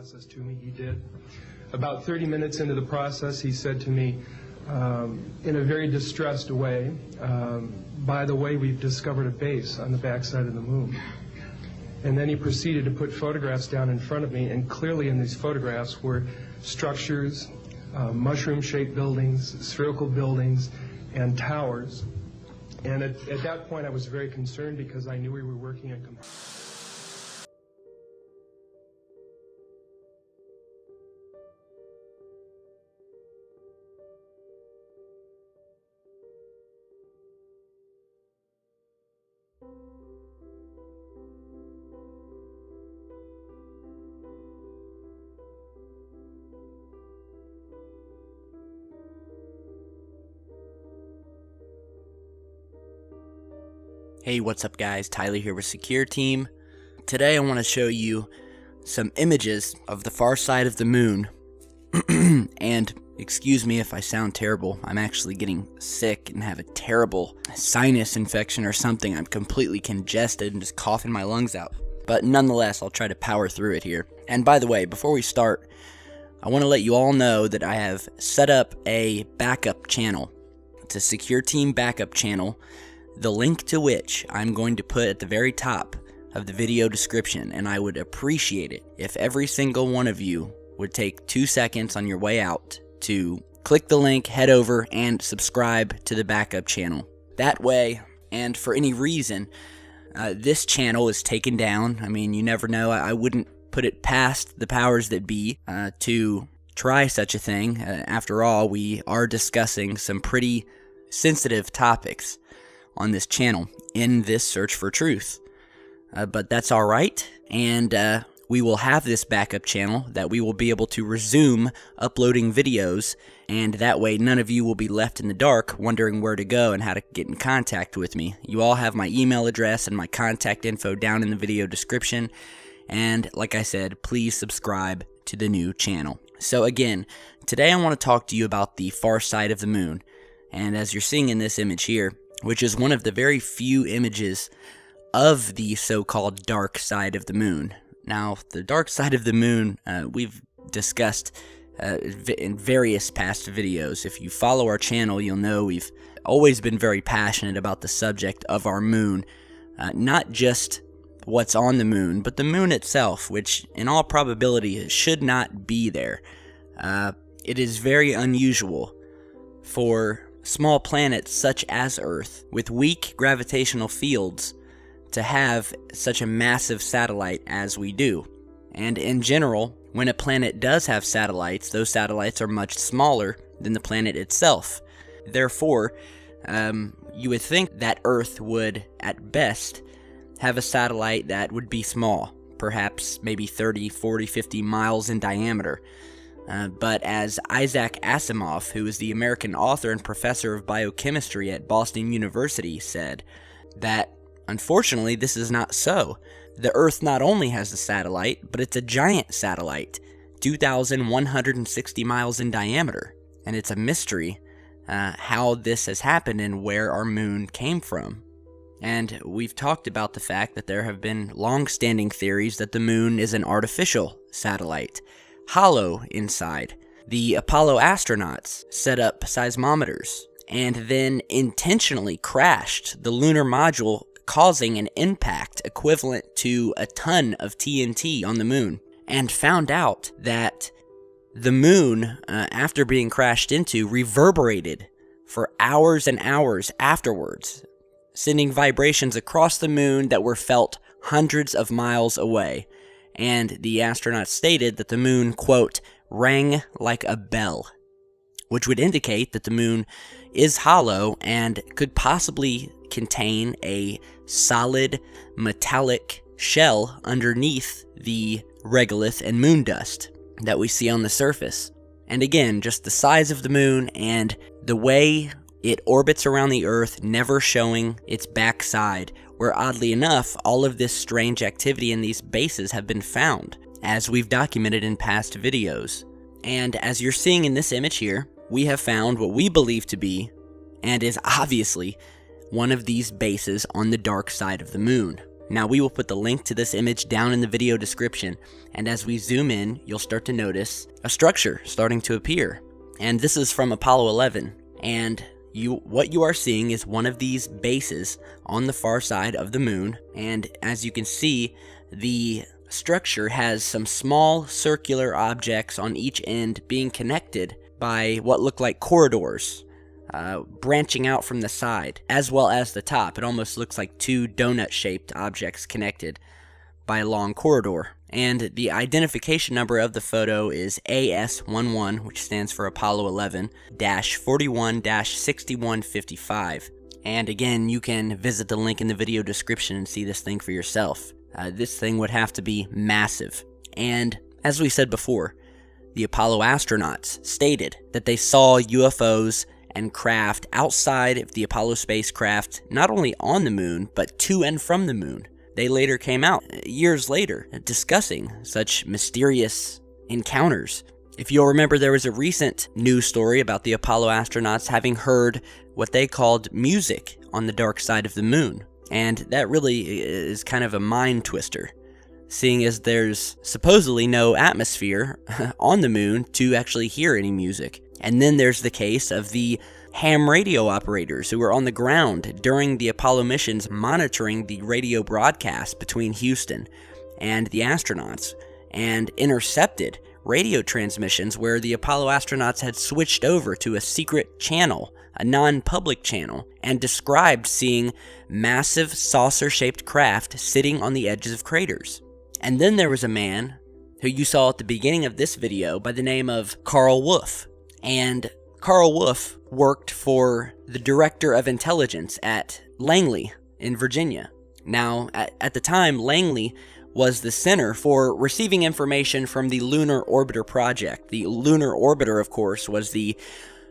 process to me. He did. About 30 minutes into the process, he said to me, in a very distressed way, by the way, we've discovered a base on the backside of the moon. And then he proceeded to put photographs down in front of me, and clearly in these photographs were structures, mushroom-shaped buildings, spherical buildings, and towers. And at that point, I was very concerned because I knew we were working on... Hey, what's up guys? Tyler here with Secure Team. Today I want to show you some images of the far side of the moon. And excuse me if I sound terrible. I'm actually getting sick and have a terrible sinus infection or something. I'm completely congested and just coughing my lungs out. But nonetheless, I'll try to power through it here. And by the way, before we start, I want to let you all know that I have set up a backup channel. It's a Secure Team backup channel, the link to which I'm going to put at the very top of the video description, and I would appreciate it if every single one of you would take 2 seconds on your way out to click the link, head over, and subscribe to the backup channel. That way, and for any reason, this channel is taken down. I mean, you never know. I wouldn't put it past the powers that be to try such a thing. After all, we are discussing some pretty sensitive topics on this channel in this search for truth. But that's alright, and we will have this backup channel that we will be able to resume uploading videos, and that way none of you will be left in the dark wondering where to go and how to get in contact with me. You all have my email address and my contact info down in the video description, and like I said, please subscribe to the new channel. So again, today I want to talk to you about the far side of the moon, and as you're seeing in this image here, which is one of the very few images of the so-called dark side of the moon. Now, the dark side of the moon, we've discussed in various past videos. If you follow our channel, you'll know we've always been very passionate about the subject of our moon. Not just what's on the moon, but the moon itself, which in all probability should not be there. It is very unusual for small planets such as Earth, with weak gravitational fields, to have such a massive satellite as we do. And in general, when a planet does have satellites, those satellites are much smaller than the planet itself. Therefore, you would think that Earth would, at best, have a satellite that would be small, perhaps maybe 30, 40, 50 miles in diameter. But as Isaac Asimov, who is the American author and professor of biochemistry at Boston University, said, that unfortunately this is not so. The Earth not only has a satellite, but it's a giant satellite, 2,160 miles in diameter. And it's a mystery how this has happened and where our moon came from. And we've talked about the fact that there have been long-standing theories that the moon is an artificial satellite, hollow inside. The Apollo astronauts set up seismometers and then intentionally crashed the lunar module, causing an impact equivalent to a ton of TNT on the moon, and found out that the moon, after being crashed into, reverberated for hours and hours afterwards, sending vibrations across the moon that were felt hundreds of miles away. And the astronauts stated that the moon, quote, rang like a bell, which would indicate that the moon is hollow and could possibly contain a solid metallic shell underneath the regolith and moon dust that we see on the surface. And again, just the size of the moon and the way it orbits around the Earth, never showing its backside, where oddly enough, all of this strange activity in these bases have been found, as we've documented in past videos. And as you're seeing in this image here, we have found what we believe to be, and is obviously, one of these bases on the dark side of the moon. Now we will put the link to this image down in the video description, and as we zoom in, you'll start to notice a structure starting to appear. And this is from Apollo 11, and what you are seeing is one of these bases on the far side of the moon, and as you can see, the structure has some small circular objects on each end being connected by what look like corridors branching out from the side, as well as the top. It almost looks like two donut-shaped objects connected by a long corridor. And the identification number of the photo is AS11, which stands for Apollo 11-41-6155. And again, you can visit the link in the video description and see this thing for yourself. This thing would have to be massive. And as we said before, the Apollo astronauts stated that they saw UFOs and craft outside of the Apollo spacecraft, not only on the moon, but to and from the moon. They later came out, years later, discussing such mysterious encounters. If you'll remember, there was a recent news story about the Apollo astronauts having heard what they called music on the dark side of the moon. And that really is kind of a mind twister, seeing as there's supposedly no atmosphere on the moon to actually hear any music. And then there's the case of the ham radio operators who were on the ground during the Apollo missions monitoring the radio broadcast between Houston and the astronauts, and intercepted radio transmissions where the Apollo astronauts had switched over to a secret channel, a non-public channel, and described seeing massive saucer-shaped craft sitting on the edges of craters. And then there was a man who you saw at the beginning of this video by the name of Carl Wolf. And Carl Wolf worked for the Director of Intelligence at Langley in Virginia. Now, at the time, Langley was the center for receiving information from the Lunar Orbiter project. The Lunar Orbiter, of course, was the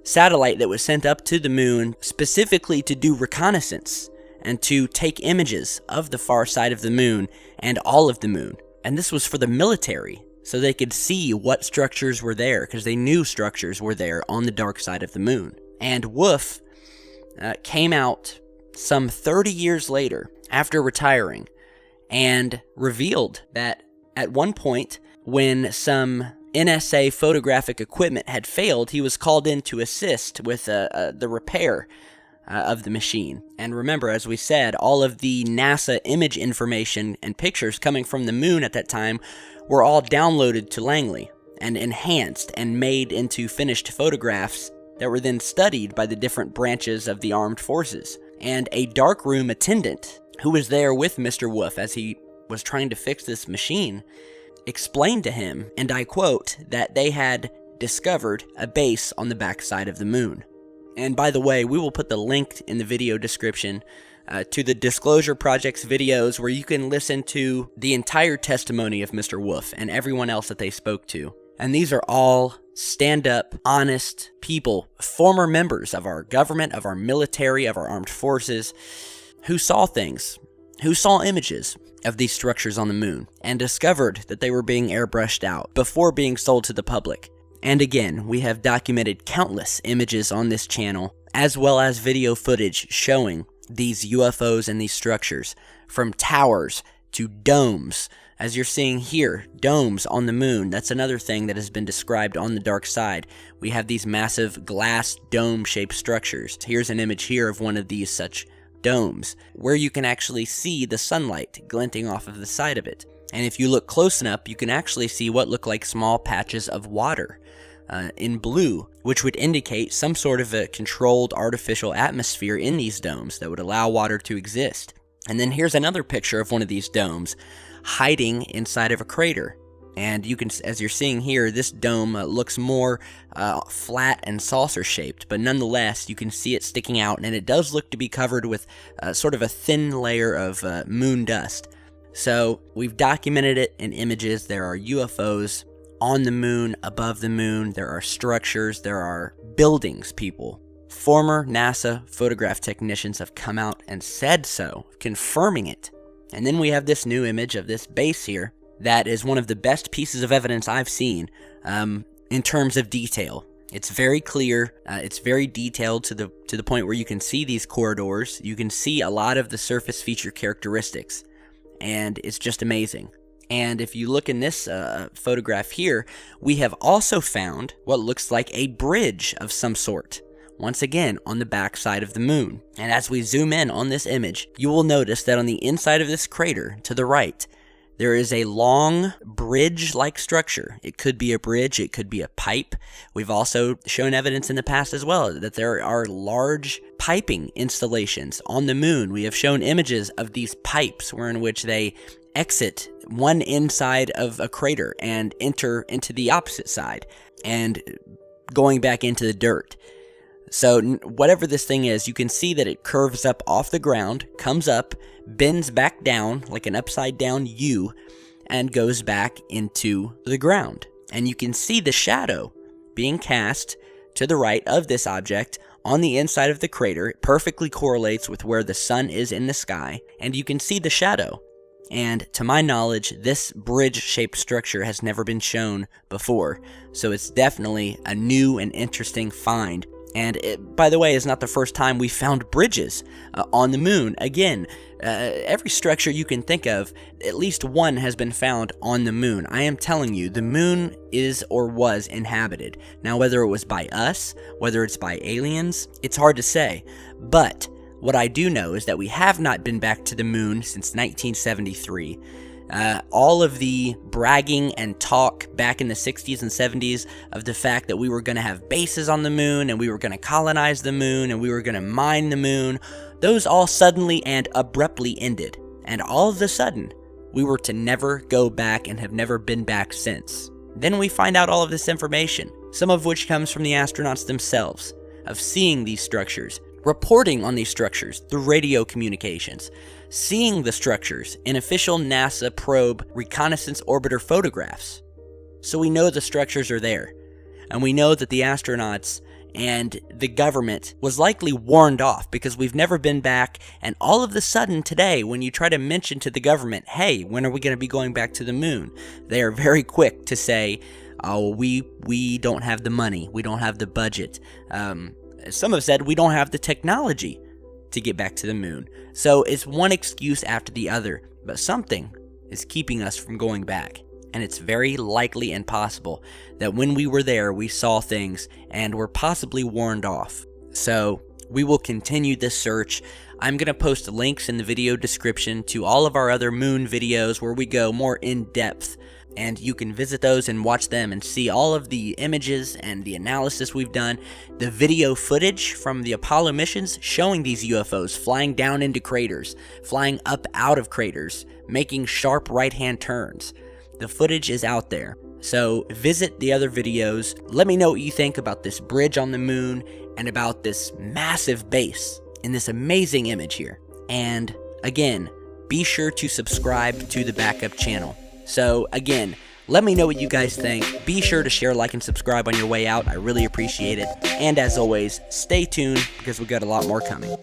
satellite that was sent up to the moon specifically to do reconnaissance and to take images of the far side of the moon and all of the moon. And this was for the military, so they could see what structures were there, because they knew structures were there on the dark side of the moon. And Wolf came out some 30 years later, after retiring, and revealed that at one point, when some NSA photographic equipment had failed, he was called in to assist with the repair of the machine. And remember, as we said, all of the NASA image information and pictures coming from the moon at that time were all downloaded to Langley and enhanced and made into finished photographs that were then studied by the different branches of the armed forces. And a darkroom attendant who was there with Mr. Wolf as he was trying to fix this machine explained to him, and I quote, that they had discovered a base on the backside of the moon. And by the way, we will put the link in the video description to the Disclosure Project's videos, where you can listen to the entire testimony of Mr. Wolf and everyone else that they spoke to. And these are all stand-up, honest people, former members of our government, of our military, of our armed forces, who saw things, who saw images of these structures on the moon, and discovered that they were being airbrushed out before being sold to the public. And again, we have documented countless images on this channel, as well as video footage showing these UFOs and these structures, from towers to domes. As you're seeing here, domes on the moon. That's another thing that has been described on the dark side. We have these massive glass dome-shaped structures. Here's an image here of one of these such domes, where you can actually see the sunlight glinting off of the side of it. And if you look close enough, you can actually see what look like small patches of water in blue, which would indicate some sort of a controlled artificial atmosphere in these domes that would allow water to exist. And then here's another picture of one of these domes hiding inside of a crater. And you can, as you're seeing here, this dome looks more flat and saucer-shaped, but nonetheless, you can see it sticking out, and it does look to be covered with sort of a thin layer of moon dust. So we've documented it in images. There are UFOs on the moon, above the moon. There are structures. There are buildings, people. Former NASA photograph technicians have come out and said so, confirming it. And then we have this new image of this base here that is one of the best pieces of evidence I've seen in terms of detail. It's very clear. It's very detailed to the point where you can see these corridors. You can see a lot of the surface feature characteristics. and it's just amazing. And if you look in this photograph here, we have also found what looks like a bridge of some sort, once again on the back side of the moon. And as we zoom in on this image, you will notice that on the inside of this crater to the right, there is a long bridge-like structure. It could be a bridge, it could be a pipe. We've also shown evidence in the past as well that there are large piping installations on the moon. We have shown images of these pipes in which they exit one inside of a crater and enter into the opposite side and going back into the dirt. So whatever this thing is, you can see that it curves up off the ground, comes up, bends back down like an upside down U, and goes back into the ground. And you can see the shadow being cast to the right of this object on the inside of the crater. It perfectly correlates with where the sun is in the sky, and you can see the shadow. And to my knowledge, this bridge-shaped structure has never been shown before, so it's definitely a new and interesting find. And it, by the way, is not the first time we found bridges on the moon. Again, every structure you can think of, at least one has been found on the moon. I am telling you, the moon is or was inhabited. Now, whether it was by us, whether it's by aliens, it's hard to say. But what I do know is that we have not been back to the moon since 1973. All of the bragging and talk back in the 60s and 70s of the fact that we were going to have bases on the moon and we were going to colonize the moon and we were going to mine the moon, those all suddenly and abruptly ended. And all of a sudden, we were to never go back and have never been back since. Then we find out all of this information, some of which comes from the astronauts themselves, of seeing these structures, reporting on these structures through radio communications, seeing the structures in official NASA probe reconnaissance orbiter photographs. So we know the structures are there, and we know that the astronauts and the government was likely warned off because we've never been back, and all of a sudden today, when you try to mention to the government, hey, when are we going to be going back to the moon? They are very quick to say, oh, we don't have the money, we don't have the budget. Some have said we don't have the technology to get back to the moon. So it's one excuse after the other, but something is keeping us from going back. And it's very likely and possible that when we were there, we saw things and were possibly warned off. So we will continue this search. I'm going to post links in the video description to all of our other moon videos where we go more in depth. And you can visit those and watch them and see all of the images and the analysis we've done. The video footage from the Apollo missions showing these UFOs flying down into craters, flying up out of craters, making sharp right-hand turns. The footage is out there. So visit the other videos. Let me know what you think about this bridge on the moon and about this massive base in this amazing image here. And again, be sure to subscribe to the Backup channel. So again, let me know what you guys think. Be sure to share, like, and subscribe on your way out. I really appreciate it. And as always, stay tuned because we got a lot more coming.